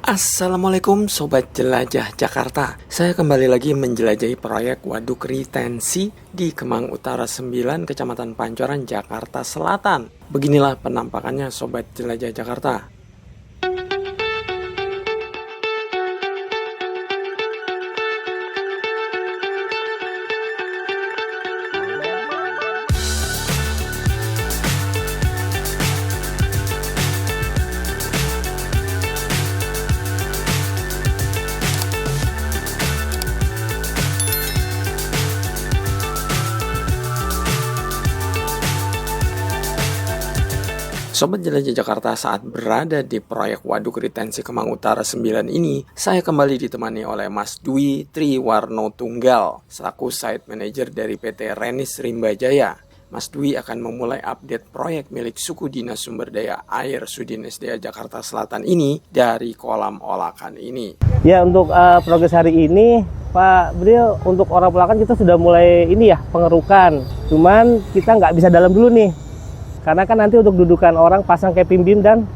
Assalamualaikum Sobat Jelajah Jakarta. Saya kembali lagi menjelajahi proyek waduk retensi di Kemang Utara 9, Kecamatan Pancoran, Jakarta Selatan. Beginilah penampakannya Sobat Jelajah Jakarta. Sobat Jelajah Jakarta, saat berada di proyek waduk retensi Kemang Utara 9 ini, saya kembali ditemani oleh Mas Dwi Triwarno Tunggal, selaku Site Manager dari PT Renis Rimba Jaya. Mas Dwi akan memulai update proyek milik Suku Dinas Sumber Daya Air Sudin SDA Jakarta Selatan ini dari kolam olakan ini. Ya, untuk progres hari ini, Pak Bril, untuk orang olakan kita sudah mulai ini ya, pengerukan. Cuman kita nggak bisa dalam dulu nih. Karena kan nanti untuk dudukan orang pasang caping beam dan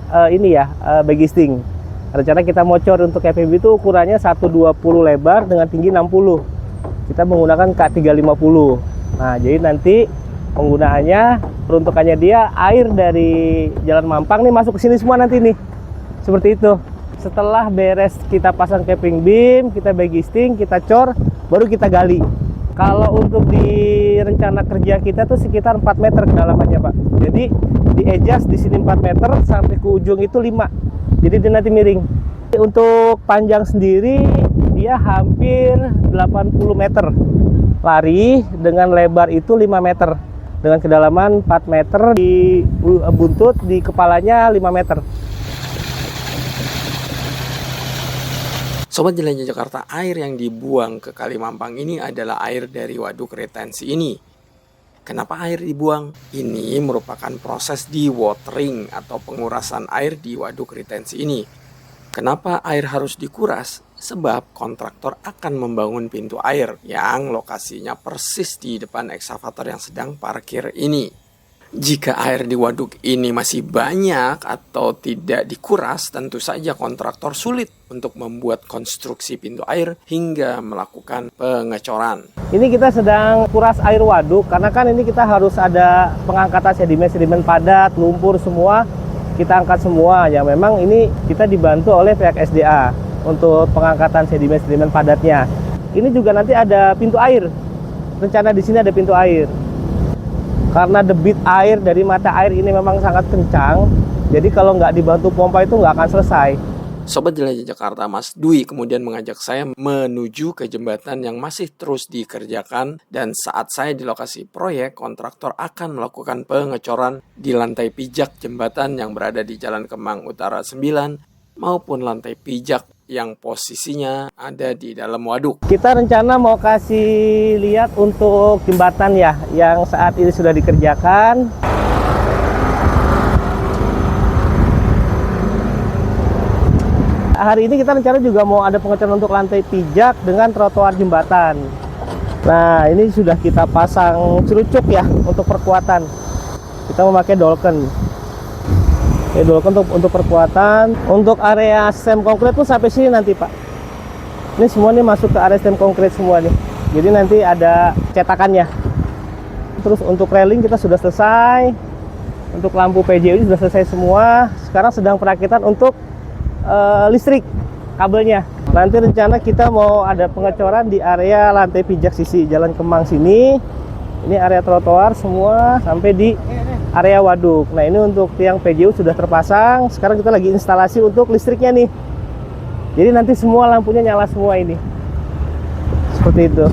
bagisting. Rencana kita mau cor untuk caping beam itu ukurannya 120 lebar dengan tinggi 60. Kita menggunakan K350. Nah, jadi nanti penggunaannya, peruntukannya dia air dari Jalan Mampang nih masuk ke sini semua nanti nih. Seperti itu. Setelah beres kita pasang caping beam, kita bagisting, kita cor, baru kita gali. Kalau untuk di rencana kerja kita tuh sekitar 4 meter kedalamannya, Pak. Jadi di adjust di sini 4 meter sampai ke ujung itu 5. Jadi dia nanti miring. Untuk panjang sendiri dia hampir 80 meter. Lari dengan lebar itu 5 meter. Dengan kedalaman 4 meter, di buntut di kepalanya 5 meter. Sobat Jelajah Jakarta, air yang dibuang ke Kali Mampang ini adalah air dari waduk retensi ini. Kenapa air dibuang? Ini merupakan proses dewatering atau pengurasan air di waduk retensi ini. Kenapa air harus dikuras? Sebab kontraktor akan membangun pintu air yang lokasinya persis di depan ekskavator yang sedang parkir ini. Jika air di waduk ini masih banyak atau tidak dikuras, tentu saja kontraktor sulit untuk membuat konstruksi pintu air hingga melakukan pengecoran. Ini kita sedang kuras air waduk, karena kan ini kita harus ada pengangkatan sedimen-sedimen padat, lumpur semua, kita angkat semua. Ya memang ini kita dibantu oleh pihak SDA untuk pengangkatan sedimen-sedimen padatnya. Ini juga nanti ada pintu air, rencana di sini ada pintu air. Karena debit air dari mata air ini memang sangat kencang, jadi kalau nggak dibantu pompa itu nggak akan selesai. Sobat Jelajah Jakarta, Mas Dwi kemudian mengajak saya menuju ke jembatan yang masih terus dikerjakan, dan saat saya di lokasi proyek, kontraktor akan melakukan pengecoran di lantai pijak jembatan yang berada di Jalan Kemang Utara 9 maupun lantai pijak yang posisinya ada di dalam waduk. Kita rencana mau kasih lihat untuk jembatan ya, yang saat ini sudah dikerjakan. Hari ini kita rencana juga mau ada pengecoran untuk lantai pijak dengan trotoar jembatan. Nah, ini sudah kita pasang cerucuk ya untuk perkuatan. Kita memakai dolken. Dolken untuk perkuatan. Untuk area stem konkret pun sampai sini nanti, Pak. Ini semua nih masuk ke area stem konkret semua nih. Jadi nanti ada cetakannya. Terus untuk railing kita sudah selesai. Untuk lampu PJU sudah selesai semua. Sekarang sedang perakitan untuk listrik kabelnya. Nanti rencana kita mau ada pengecoran di area lantai pijak sisi Jalan Kemang sini. Ini area trotoar semua sampai di area waduk. Nah, ini untuk tiang PJU sudah terpasang. Sekarang kita lagi instalasi untuk listriknya nih. Jadi nanti semua lampunya nyala semua ini. Seperti itu.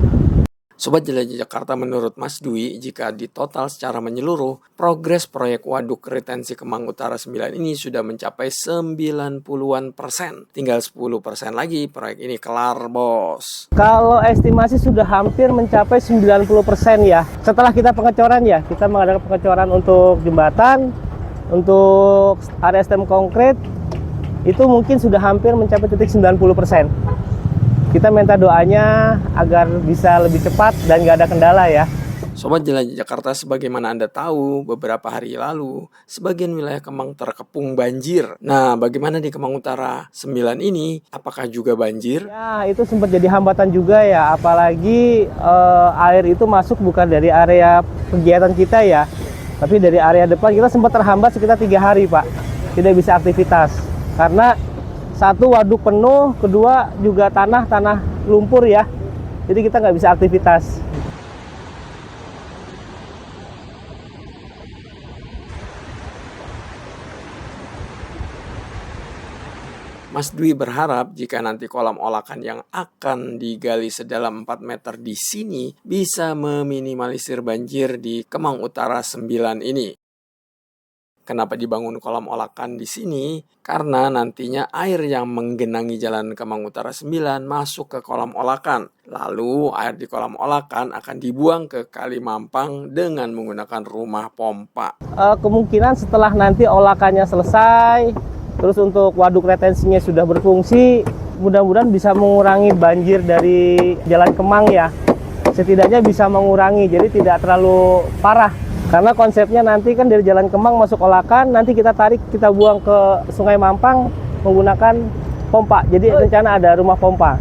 Sobat Jelajah Jakarta, menurut Mas Dwi, jika ditotal secara menyeluruh, progres proyek waduk retensi Kemang Utara 9 ini sudah mencapai 90-an%. Tinggal 10% lagi proyek ini kelar, bos. Kalau estimasi sudah hampir mencapai 90% ya. Setelah kita pengecoran ya, kita mengadakan pengecoran untuk jembatan, untuk area stem konkret, itu mungkin sudah hampir mencapai titik 90%. Kita minta doanya agar bisa lebih cepat dan nggak ada kendala ya. Sobat Jelajah Jakarta, sebagaimana Anda tahu, beberapa hari lalu, sebagian wilayah Kemang terkepung banjir. Nah, bagaimana di Kemang Utara 9 ini? Apakah juga banjir? Ya, itu sempat jadi hambatan juga ya, apalagi air itu masuk bukan dari area kegiatan kita ya, tapi dari area depan. Kita sempat terhambat sekitar 3 hari, Pak. Tidak bisa aktivitas. Karena satu, waduk penuh, kedua juga tanah lumpur ya. Jadi kita nggak bisa aktivitas. Mas Dwi berharap jika nanti kolam olakan yang akan digali sedalam 4 meter di sini bisa meminimalisir banjir di Kemang Utara 9 ini. Kenapa dibangun kolam olakan di sini? Karena nantinya air yang menggenangi jalan Kemang Utara 9 masuk ke kolam olakan. Lalu air di kolam olakan akan dibuang ke Kali Mampang dengan menggunakan rumah pompa. Kemungkinan setelah nanti olakannya selesai, terus untuk waduk retensinya sudah berfungsi, mudah-mudahan bisa mengurangi banjir dari Jalan Kemang ya. Setidaknya bisa mengurangi, jadi tidak terlalu parah. Karena konsepnya nanti kan dari Jalan Kemang masuk olakan, nanti kita tarik, kita buang ke Sungai Mampang menggunakan pompa. Jadi rencana ada rumah pompa.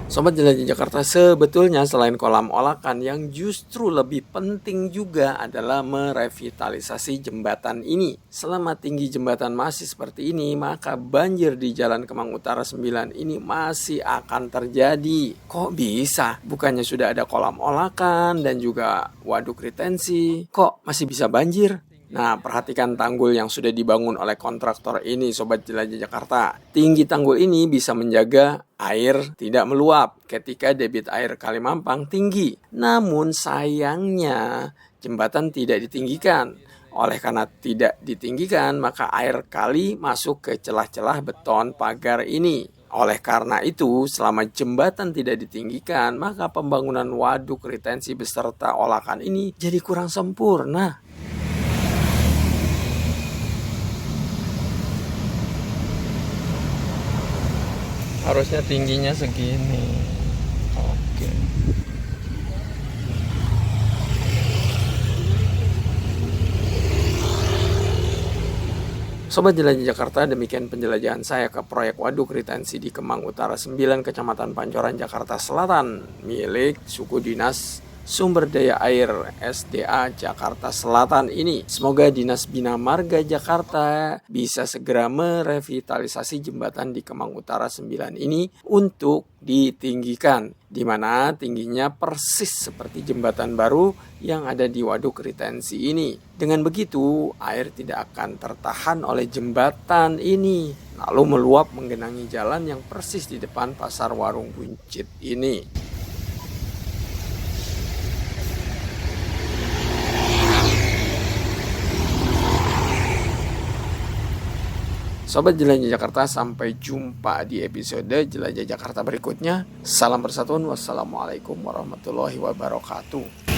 Sobat Jelajah Jakarta, sebetulnya selain kolam olakan, yang justru lebih penting juga adalah merevitalisasi jembatan ini. Selama tinggi jembatan masih seperti ini, maka banjir di Jalan Kemang Utara 9 ini masih akan terjadi. Kok bisa? Bukannya sudah ada kolam olakan dan juga waduk retensi, kok masih bisa banjir? Nah, perhatikan tanggul yang sudah dibangun oleh kontraktor ini, Sobat Jelajah Jakarta. Tinggi tanggul ini bisa menjaga air tidak meluap ketika debit air Kali Mampang tinggi. Namun sayangnya jembatan tidak ditinggikan. Oleh karena tidak ditinggikan, maka air kali masuk ke celah-celah beton pagar ini. Oleh karena itu, selama jembatan tidak ditinggikan, maka pembangunan waduk retensi beserta olakan ini jadi kurang sempurna. Harusnya tingginya segini. Oke. Sobat Jelajah Jakarta, demikian penjelajahan saya ke proyek waduk retensi di Kemang Utara 9, Kecamatan Pancoran, Jakarta Selatan, milik suku dinas Sumber Daya Air SDA Jakarta Selatan ini. Semoga Dinas Bina Marga Jakarta bisa segera merevitalisasi jembatan di Kemang Utara 9 ini untuk ditinggikan, di mana tingginya persis seperti jembatan baru yang ada di waduk retensi ini. Dengan begitu, air tidak akan tertahan oleh jembatan ini, lalu meluap menggenangi jalan yang persis di depan Pasar Warung Buncit ini. Sobat Jelajah Jakarta, sampai jumpa di episode Jelajah Jakarta berikutnya. Salam persatuan, wassalamualaikum warahmatullahi wabarakatuh.